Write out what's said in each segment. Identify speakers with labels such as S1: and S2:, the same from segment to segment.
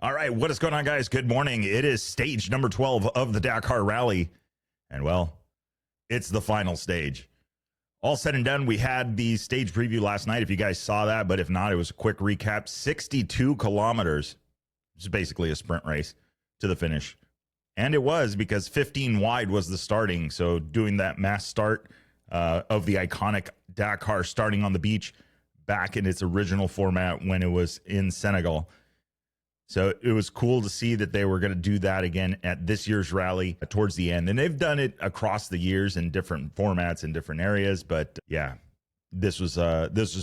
S1: All right, what is going on, guys? Good morning. It is stage number 12 of the Dakar Rally. And, well, it's the final stage. All said and done, we had the stage preview last night, if you guys saw that. But if not, it was a quick recap. 62 kilometers. It's basically a sprint race to the finish. And it was because 15 wide was the starting. So doing that mass start of the iconic Dakar starting on the beach back in its original format when it was in Senegal. So it was cool to see that they were going to do that again at this year's rally towards the end. And they've done it across the years in different formats in different areas. But yeah, this was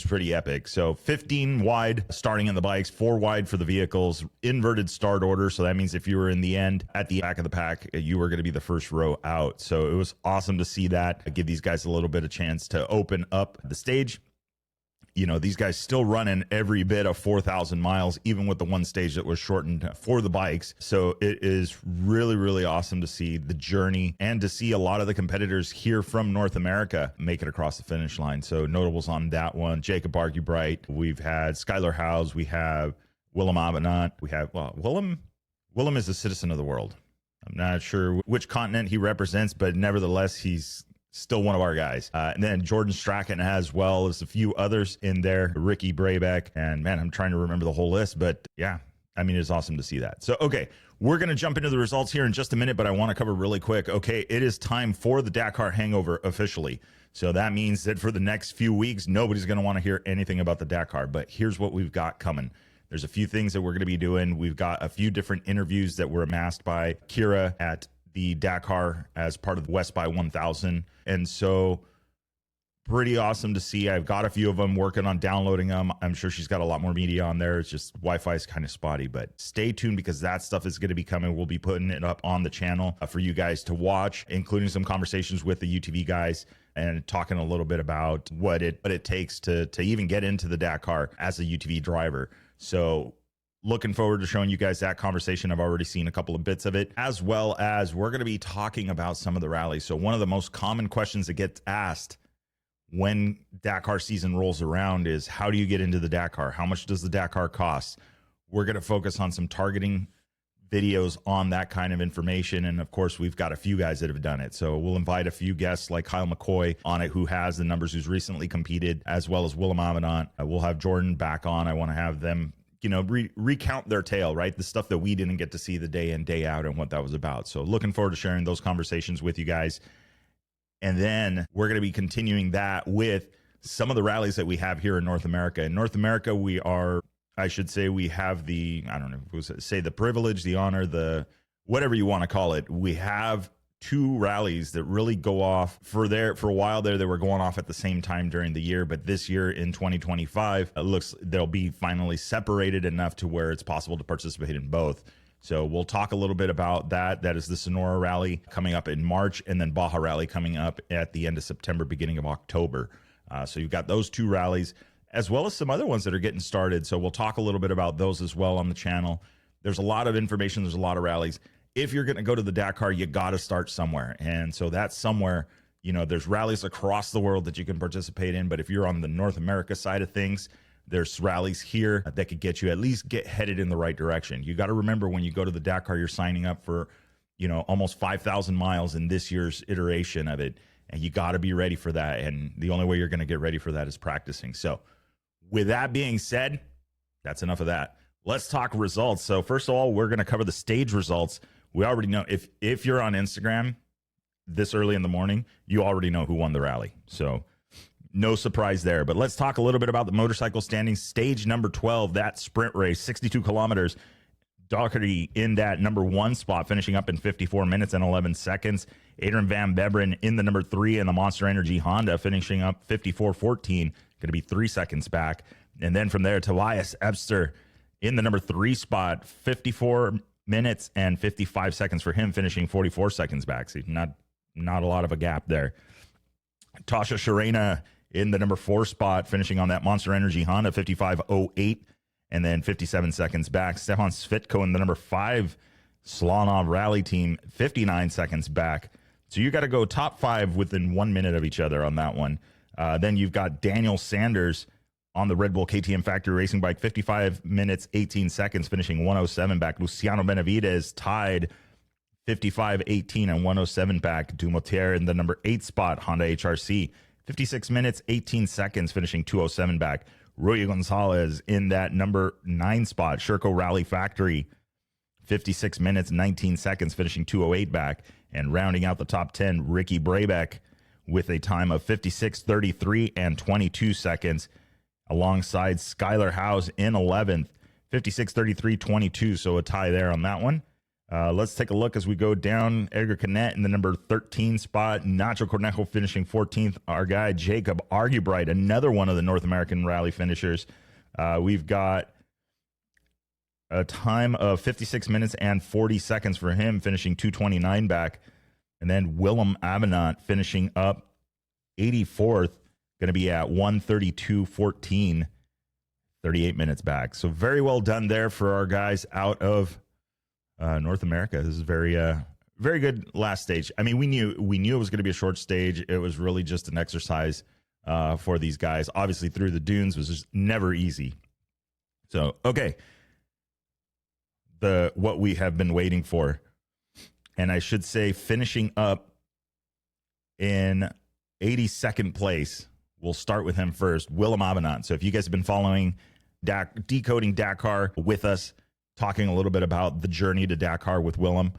S1: pretty epic. So 15 wide starting in the bikes, 4 wide for the vehicles, inverted start order. So that means if you were in the end at the back of the pack, you were going to be the first row out. So it was awesome to see that, give these guys a little bit of chance to open up the stage. You know, these guys still running every bit of 4,000 miles, even with the one stage that was shortened for the bikes. So it is really, really awesome to see the journey and to see a lot of the competitors here from North America make it across the finish line. So notables on that one: Jacob Argubright, we've had Skylar Howes, we have Willem Avenant, we have, well, Willem is a citizen of the world. I'm not sure which continent he represents, but nevertheless, he's still one of our guys. And then Jordan Strachan, as well as a few others in there, Ricky Brabeck, and man, I'm trying to remember the whole list, but yeah, I mean, it's awesome to see that. So, okay, we're going to jump into the results here in just a minute, but I want to cover really quick. Okay, it is time for the Dakar hangover officially. So that means that for the next few weeks, nobody's going to want to hear anything about the Dakar, but here's what we've got coming. There's a few things that we're going to be doing. We've got a few different interviews that were amassed by Kira at the Dakar as part of the West by 1000. And so pretty awesome to see. I've got a few of them, working on downloading them. I'm sure she's got a lot more media on there. It's just Wi-Fi is kind of spotty, but stay tuned because that stuff is going to be coming. We'll be putting it up on the channel for you guys to watch, including some conversations with the UTV guys and talking a little bit about what it takes to even get into the Dakar as a UTV driver. So looking forward to showing you guys that conversation. I've already seen a couple of bits of it, as well as we're going to be talking about some of the rallies. So one of the most common questions that gets asked when Dakar season rolls around is, how do you get into the Dakar? How much does the Dakar cost? We're going to focus on some targeting videos on that kind of information. And of course, we've got a few guys that have done it. So we'll invite a few guests like Kyle McCoy on it, who has the numbers, who's recently competed, as well as Willem Avenant. We'll have Jordan back on. I want to have them, you know, recount their tale, right? The stuff that we didn't get to see the day in, day out, and what that was about. So looking forward to sharing those conversations with you guys. And then we're going to be continuing that with some of the rallies that we have here in North America. In North America, we have the, I don't know, say the privilege, the honor, the whatever you want to call it. We have 2 rallies that really go off for a while there. They were going off at the same time during the year, but this year in 2025, it looks they'll be finally separated enough to where it's possible to participate in both. So we'll talk a little bit about that. That is the Sonora Rally coming up in March, and then Baja Rally coming up at the end of September, beginning of October. So you've got those 2 rallies, as well as some other ones that are getting started. So we'll talk a little bit about those as well on the channel. There's a lot of information. There's a lot of rallies. If you're going to go to the Dakar, you got to start somewhere. And so that's somewhere, you know, there's rallies across the world that you can participate in. But if you're on the North America side of things, there's rallies here that could get you at least get headed in the right direction. You got to remember, when you go to the Dakar, you're signing up for, you know, almost 5,000 miles in this year's iteration of it. And you got to be ready for that. And the only way you're going to get ready for that is practicing. So with that being said, that's enough of that. Let's talk results. So first of all, we're going to cover the stage results. We already know, if you're on Instagram this early in the morning, you already know who won the rally. So no surprise there. But let's talk a little bit about the motorcycle standings. Stage number 12, that sprint race, 62 kilometers. Doherty in that number 1 spot, finishing up in 54 minutes and 11 seconds. Adrian Van Beveren in the number 3 in the Monster Energy Honda, finishing up 54:14, going to be 3 seconds back. And then from there, Tobias Ebster in the number 3 spot, 54 minutes and 55 seconds for him, finishing 44 seconds back. So not a lot of a gap there. Tasha Sharena in the number 4 spot, finishing on that Monster Energy Honda, 55:08, and then 57 seconds back. Stefan Svitko in the number 5 Slonov Rally Team, 59 seconds back. So you got to go top 5 within 1 minute of each other on that one. Then you've got Daniel Sanders on the Red Bull KTM Factory Racing bike, 55 minutes, 18 seconds, finishing 107 back. Luciano Benavides tied 55-18 and 107 back. Dumotier in the number 8 spot, Honda HRC, 56 minutes, 18 seconds, finishing 207 back. Rui Gonzalez in that number 9 spot, Sherco Rally Factory, 56 minutes, 19 seconds, finishing 208 back. And rounding out the top 10, Ricky Brabeck with a time of 56:33 and 22 seconds, alongside Skylar House in 11th, 56:33, 22. So a tie there on that one. Let's take a look as we go down. Edgar Canet in the number 13 spot. Nacho Cornejo finishing 14th. Our guy Jacob Argubright, another one of the North American Rally finishers. We've got a time of 56 minutes and 40 seconds for him, finishing 229 back. And then Willem Avenant finishing up 84th, going to be at 132.14, 38 minutes back. So very well done there for our guys out of North America. This is very good last stage. I mean, we knew it was going to be a short stage. It was really just an exercise for these guys. Obviously, through the dunes was just never easy. So, okay. What we have been waiting for, and I should say finishing up in 82nd place. We'll start with him first, Willem Avenant. So if you guys have been following Decoding Dakar with us, talking a little bit about the journey to Dakar with Willem,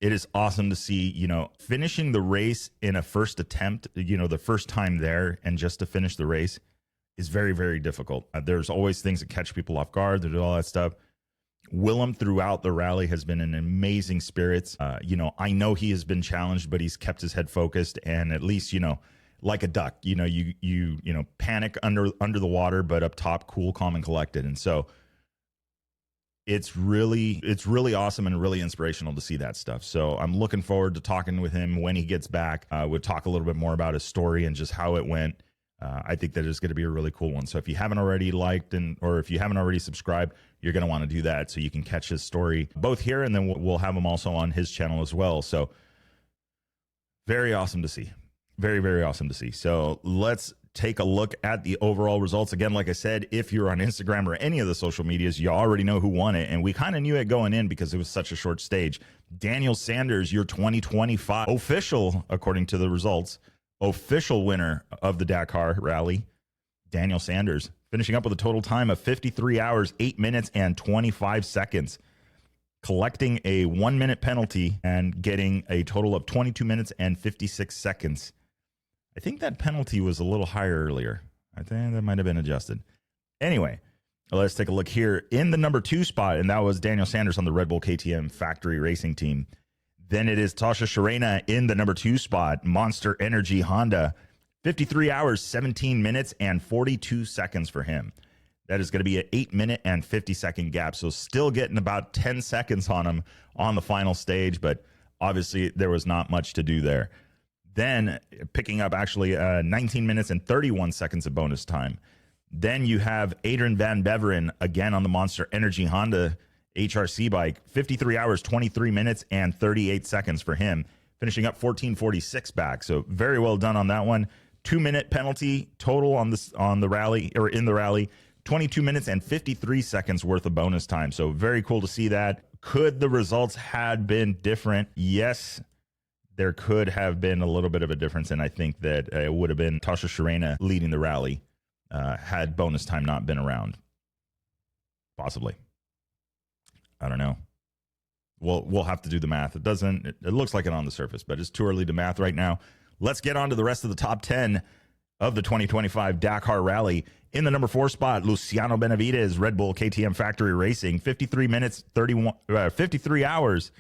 S1: it is awesome to see, finishing the race in a first attempt, the first time there, and just to finish the race is very, very difficult. There's always things that catch people off guard, there's all that stuff. Willem throughout the rally has been in amazing spirits. I know he has been challenged, but he's kept his head focused, and at least, like a duck, you panic under the water, but up top, cool, calm, and collected. And so it's really awesome and really inspirational to see that stuff. So I'm looking forward to talking with him when he gets back. We'll talk a little bit more about his story and just how it went. I think that is going to be a really cool one. So if you haven't already liked or if you haven't already subscribed, you're going to want to do that so you can catch his story both here, and then we'll have him also on his channel as well. So very awesome to see. Very, very awesome to see. So let's take a look at the overall results. Again, like I said, if you're on Instagram or any of the social medias, you already know who won it. And we kind of knew it going in because it was such a short stage. Daniel Sanders, your 2025 official, according to the results, official winner of the Dakar Rally, Daniel Sanders, finishing up with a total time of 53 hours, 8 minutes, and 25 seconds, collecting a 1-minute penalty and getting a total of 22 minutes and 56 seconds. I think that penalty was a little higher earlier. I think that might have been adjusted. Anyway, let's take a look here in the number 2 spot, and that was Daniel Sanders on the Red Bull KTM Factory Racing Team. Then it is Tasha Sharena in the number 2 spot, Monster Energy Honda, 53 hours, 17 minutes, and 42 seconds for him. That is going to be an 8-minute and 50-second gap, so still getting about 10 seconds on him on the final stage, but obviously there was not much to do there. Then picking up actually 19 minutes and 31 seconds of bonus time. Then you have Adrian Van Beveren again on the Monster Energy Honda HRC bike, 53 hours, 23 minutes, and 38 seconds for him, finishing up 14:46 back. So very well done on that one. 2-minute penalty total on the rally, or in the rally, 22 minutes and 53 seconds worth of bonus time. So very cool to see that. Could the results had been different? Yes, there could have been a little bit of a difference, and I think that it would have been Tasha Sharena leading the rally had bonus time not been around. Possibly. I don't know. We'll have to do the math. It looks like it on the surface, but it's too early to math right now. Let's get on to the rest of the top 10 of the 2025 Dakar Rally. In the number 4 spot, Luciano Benavides, Red Bull KTM Factory Racing, 53 hours,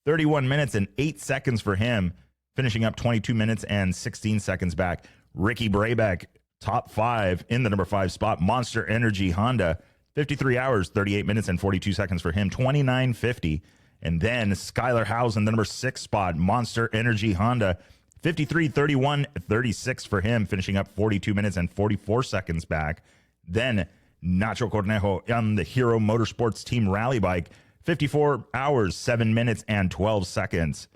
S1: 31 minutes, and 8 seconds for him, finishing up 22 minutes and 16 seconds back. Ricky Brabeck, top 5 in the number 5 spot, Monster Energy Honda, 53 hours, 38 minutes, and 42 seconds for him, 29:50. And then Skylar House in the number 6 spot, Monster Energy Honda, 53, 31, 36 for him, finishing up 42 minutes and 44 seconds back. Then Nacho Cornejo on the Hero Motorsports Team Rally Bike, 54 hours, 7 minutes, and 12 seconds.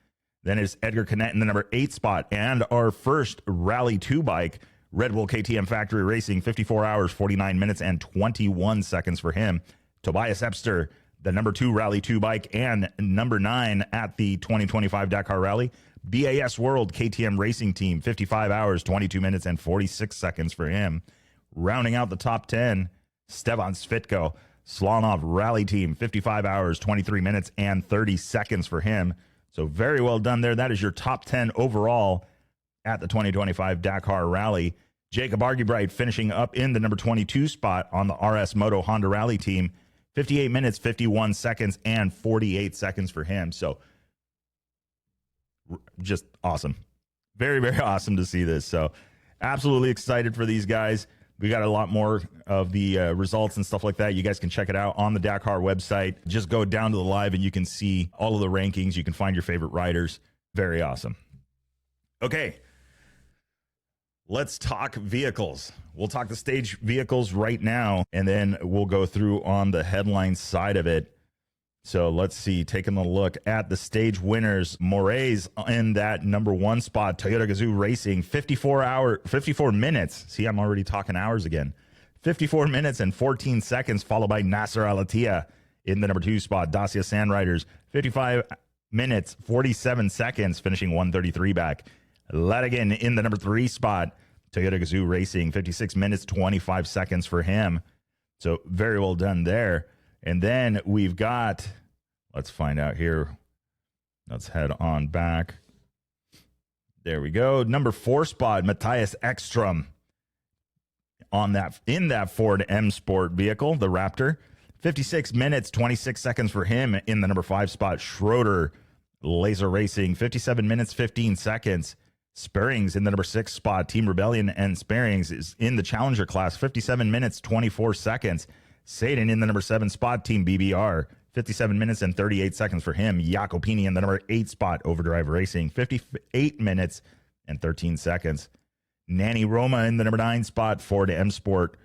S1: Then it's Edgar Canet in the number 8 spot, and our first Rally 2 bike, Red Bull KTM Factory Racing, 54 hours, 49 minutes, and 21 seconds for him. Tobias Epster, the number 2 Rally 2 bike and number 9 at the 2025 Dakar Rally. BAS World KTM Racing Team, 55 hours, 22 minutes, and 46 seconds for him. Rounding out the top 10, Stevan Svitko, Slonov Rally Team, 55 hours, 23 minutes, and 30 seconds for him. So very well done there. That is your top 10 overall at the 2025 Dakar Rally. Jacob Argybright finishing up in the number 22 spot on the RS Moto Honda Rally Team, 58 minutes, 51 seconds, and 48 seconds for him. So just awesome. Very, very awesome to see this. So absolutely excited for these guys. We got a lot more of the results and stuff like that. You guys can check it out on the Dakar website. Just go down to the live and you can see all of the rankings. You can find your favorite riders. Very awesome. Okay, let's talk vehicles. We'll talk the stage vehicles right now, and then we'll go through on the headline side of it. So let's see, taking a look at the stage winners. Moraes in that number 1 spot, Toyota Gazoo Racing, 54 minutes. See, I'm already talking hours again. 54 minutes and 14 seconds, followed by Nasser Al-Attiyah in the number 2 spot, Dacia Sandriders, 55 minutes, 47 seconds, finishing 133 back. Ladigan in the number 3 spot, Toyota Gazoo Racing, 56 minutes, 25 seconds for him. So very well done there. And then we've got, let's find out here. Let's head on back. There we go. Number 4 spot, Matthias Ekstrom in that Ford M Sport vehicle, the Raptor. 56 minutes, 26 seconds for him in the number 5 spot. Schroeder Laser Racing, 57 minutes, 15 seconds. Sparings in the number 6 spot. Team Rebellion and Sparings is in the Challenger class, 57 minutes, 24 seconds. Sadin in the number 7 spot, Team BBR, 57 minutes and 38 seconds for him. Jacopini in the number 8 spot, Overdrive Racing, 58 minutes and 13 seconds. Nanny Roma in the number 9 spot, Ford M Sport,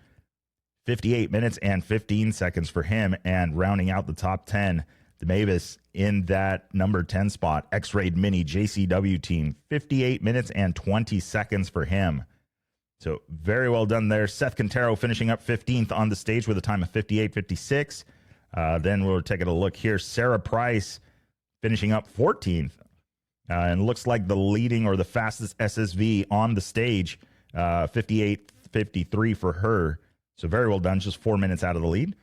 S1: 58 minutes and 15 seconds for him. And rounding out the top 10, the Mavis in that number 10 spot, X-Raid Mini JCW Team, 58 minutes and 20 seconds for him. So very well done there. Seth Quintero finishing up 15th on the stage with a time of 58.56. Then we're taking a look here. Sarah Price finishing up 14th. And looks like the leading or the fastest SSV on the stage, 58.53 for her. So very well done, just 4 minutes out of the lead.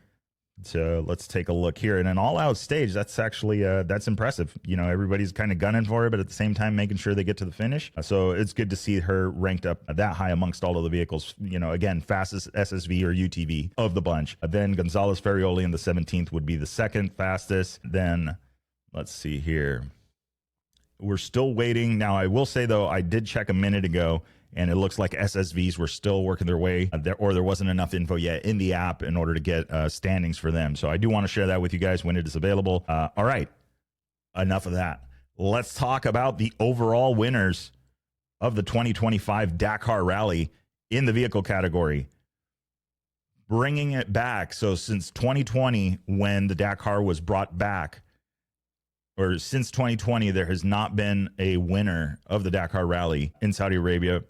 S1: So let's take a look here. In an all-out stage, that's actually that's impressive. You know, everybody's kind of gunning for it, but at the same time making sure they get to the finish. So it's good to see her ranked up that high amongst all of the vehicles. You know, again, fastest SSV or UTV of the bunch. Then Gonzalez Ferrioli in the 17th would be the second fastest. Then let's see here. We're still waiting. Now, I will say, though, I did check a minute ago, and it looks like SSVs were still working their way there, or there wasn't enough info yet in the app in order to get standings for them. So I do want to share that with you guys when it is available. All right, enough of that. Let's talk about the overall winners of the 2025 Dakar Rally in the vehicle category. Bringing it back. So since 2020, when the Dakar was brought back, or since 2020, there has not been a winner of the Dakar Rally in Saudi Arabia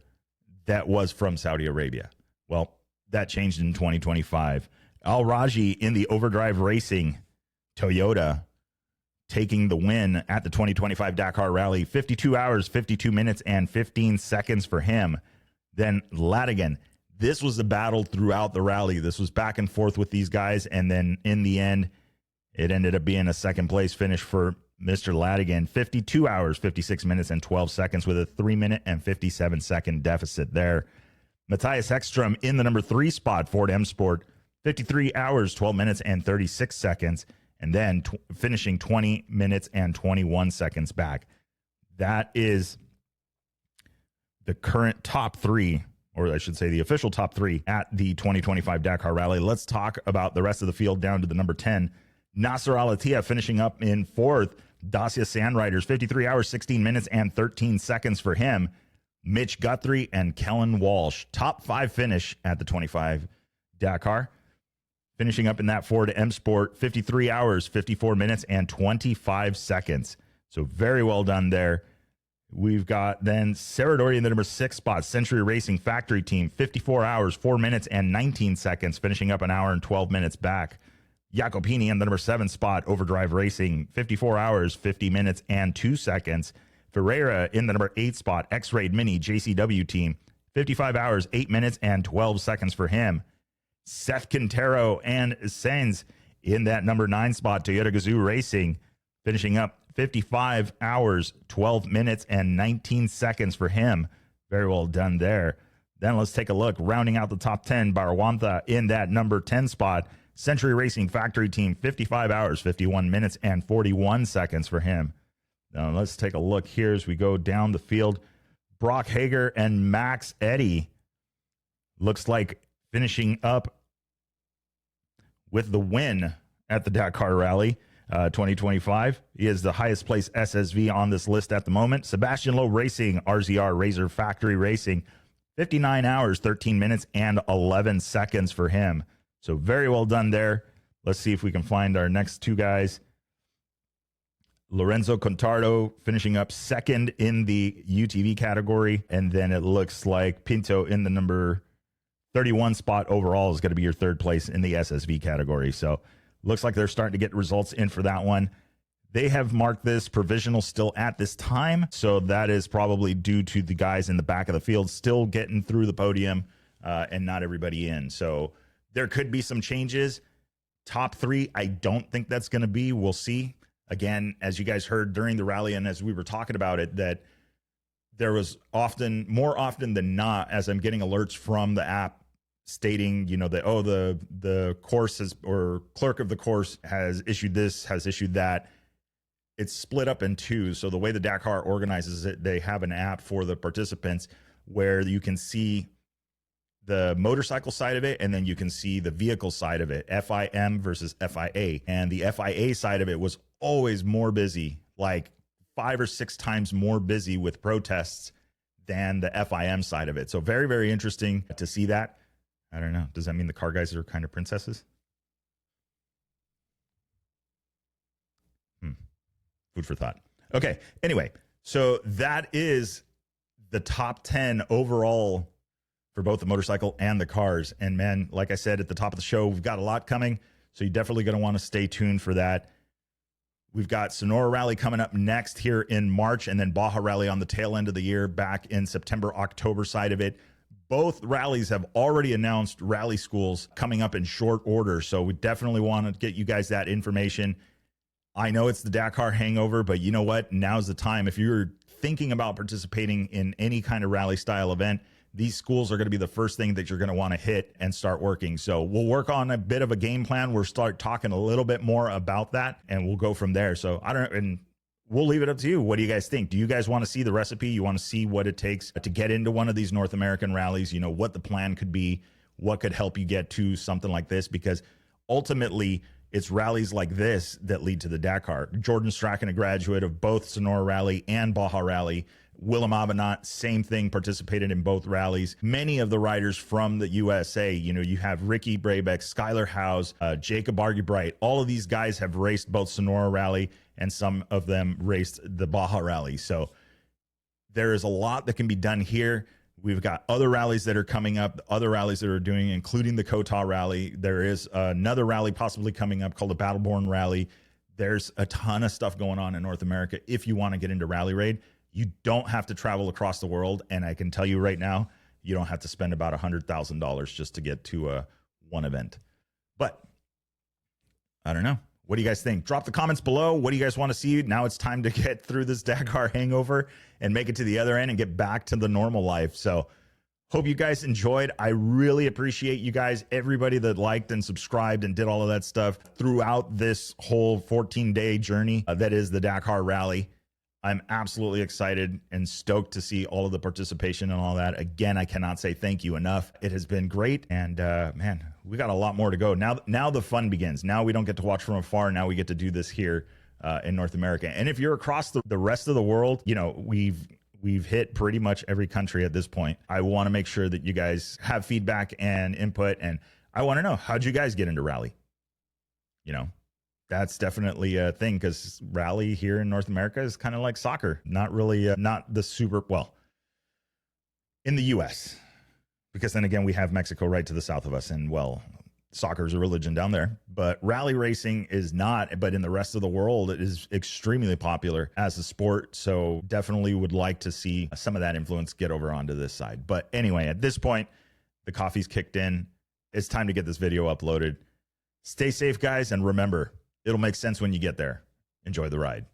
S1: that was from Saudi Arabia. Well, that changed in 2025. Al Raji in the Overdrive Racing Toyota taking the win at the 2025 Dakar Rally, 52 hours, 52 minutes, and 15 seconds for him. Then Ladigan. This was a battle throughout the rally. This was back and forth with these guys, and then in the end, it ended up being a second place finish for Mr. Ladigan, 52 hours, 56 minutes, and 12 seconds with a 3-minute and 57-second deficit there. Matthias Ekstrom in the number 3 spot, Ford M Sport, 53 hours, 12 minutes, and 36 seconds, and then finishing 20 minutes and 21 seconds back. That is the current top 3, or I should say the official top 3 at the 2025 Dakar Rally. Let's talk about the rest of the field down to the number 10. Nasser Al-Attiyah finishing up in 4th. Dacia Sandriders, 53 hours, 16 minutes, and 13 seconds for him. Mitch Guthrie and Kellen Walsh, top 5 finish at the 25 Dakar. Finishing up in that Ford M Sport, 53 hours, 54 minutes, and 25 seconds. So very well done there. We've got then Ceradori in the number 6 spot, Century Racing Factory Team, 54 hours, 4 minutes, and 19 seconds, finishing up an hour and 12 minutes back. Jacopini in the number 7 spot, Overdrive Racing, 54 hours, 50 minutes, and 2 seconds. Ferreira in the number 8 spot, X-Raid Mini JCW Team, 55 hours, 8 minutes, and 12 seconds for him. Seth Quintero and Sainz in that number 9 spot, Toyota Gazoo Racing, finishing up 55 hours, 12 minutes, and 19 seconds for him. Very well done there. Then let's take a look. Rounding out the top 10, Barawantha in that number 10 spot. Century Racing Factory Team, 55 hours, 51 minutes, and 41 seconds for him. Now let's take a look here as we go down the field. Brock Hager and Max Eddy looks like finishing up with the win at the Dakar Rally 2025. He is the highest placed SSV on this list at the moment. Sebastian Lowe Racing, RZR Razor Factory Racing, 59 hours, 13 minutes, and 11 seconds for him. So very well done there. Let's see if we can find our next two guys. Lorenzo Contardo finishing up second in the UTV category. And then it looks like Pinto in the number 31 spot overall is going to be your third place in the SSV category. So looks like they're starting to get results in for that one. They have marked this provisional still at this time. So that is probably due to the guys in the back of the field still getting through the podium and not everybody in. So there could be some changes. Top 3, I don't think that's going to be. We'll see. Again, as you guys heard during the rally and as we were talking about it, that there was more often than not, as I'm getting alerts from the app stating, you know, that, oh, the course is, or clerk of the course has issued this, has issued that. It's split up in two. So the way the Dakar organizes it, they have an app for the participants where you can see the motorcycle side of it, and then you can see the vehicle side of it, FIM versus FIA. And the FIA side of it was always more busy, like 5 or 6 times more busy with protests than the FIM side of it. So very, very interesting to see that. I don't know. Does that mean the car guys are kind of princesses? Food for thought. Okay. Anyway, so that is the top 10 overall for both the motorcycle and the cars. And man, like I said at the top of the show, we've got a lot coming. So you're definitely going to want to stay tuned for that. We've got Sonora Rally coming up next here in March, and then Baja Rally on the tail end of the year back in September, October side of it. Both rallies have already announced rally schools coming up in short order. So we definitely want to get you guys that information. I know it's the Dakar hangover, but you know what? Now's the time. If you're thinking about participating in any kind of rally style event, these schools are going to be the first thing that you're going to want to hit and start working. So we'll work on a bit of a game plan. We'll start talking a little bit more about that, and we'll go from there. So I don't know, and we'll leave it up to you. What do you guys think? Do you guys want to see the recipe? You want to see what it takes to get into one of these North American rallies? You know, what the plan could be, what could help you get to something like this? Because ultimately, it's rallies like this that lead to the Dakar. Jordan Strachan, a graduate of both Sonora Rally and Baja Rally. Willem Avenant, same thing, participated in both rallies. Many of the riders from the USA, you know, you have Ricky Brabeck, Skylar Howes, Jacob Argybright. All of these guys have raced both Sonora Rally, and some of them raced the Baja Rally. So there is a lot that can be done here. We've got other rallies that are coming up, other rallies that are doing, including the Kota Rally. There is another rally possibly coming up called the Battleborn Rally. There's a ton of stuff going on in North America. If you want to get into Rally Raid, you don't have to travel across the world. And I can tell you right now, you don't have to spend about $100,000 just to get to one event. But I don't know. What do you guys think? Drop the comments below. What do you guys want to see? Now it's time to get through this Dakar hangover and make it to the other end and get back to the normal life. So hope you guys enjoyed. I really appreciate you guys, everybody that liked and subscribed and did all of that stuff throughout this whole 14-day journey that is the Dakar Rally. I'm absolutely excited and stoked to see all of the participation and all that. Again, I cannot say thank you enough. It has been great. And man, we got a lot more to go. Now the fun begins. Now we don't get to watch from afar. Now we get to do this here in North America. And if you're across the rest of the world, you know, we've hit pretty much every country at this point. I want to make sure that you guys have feedback and input. And I want to know, how'd you guys get into rally? You know, That's definitely a thing, because rally here in North America is kind of like soccer. Not really, not the super, well, in the US, because then again, we have Mexico right to the south of us, and well, soccer is a religion down there, but rally racing is not. But in the rest of the world, it is extremely popular as a sport. So definitely would like to see some of that influence get over onto this side. But anyway, at this point, the coffee's kicked in. It's time to get this video uploaded. Stay safe, guys, and remember, it'll make sense when you get there. Enjoy the ride.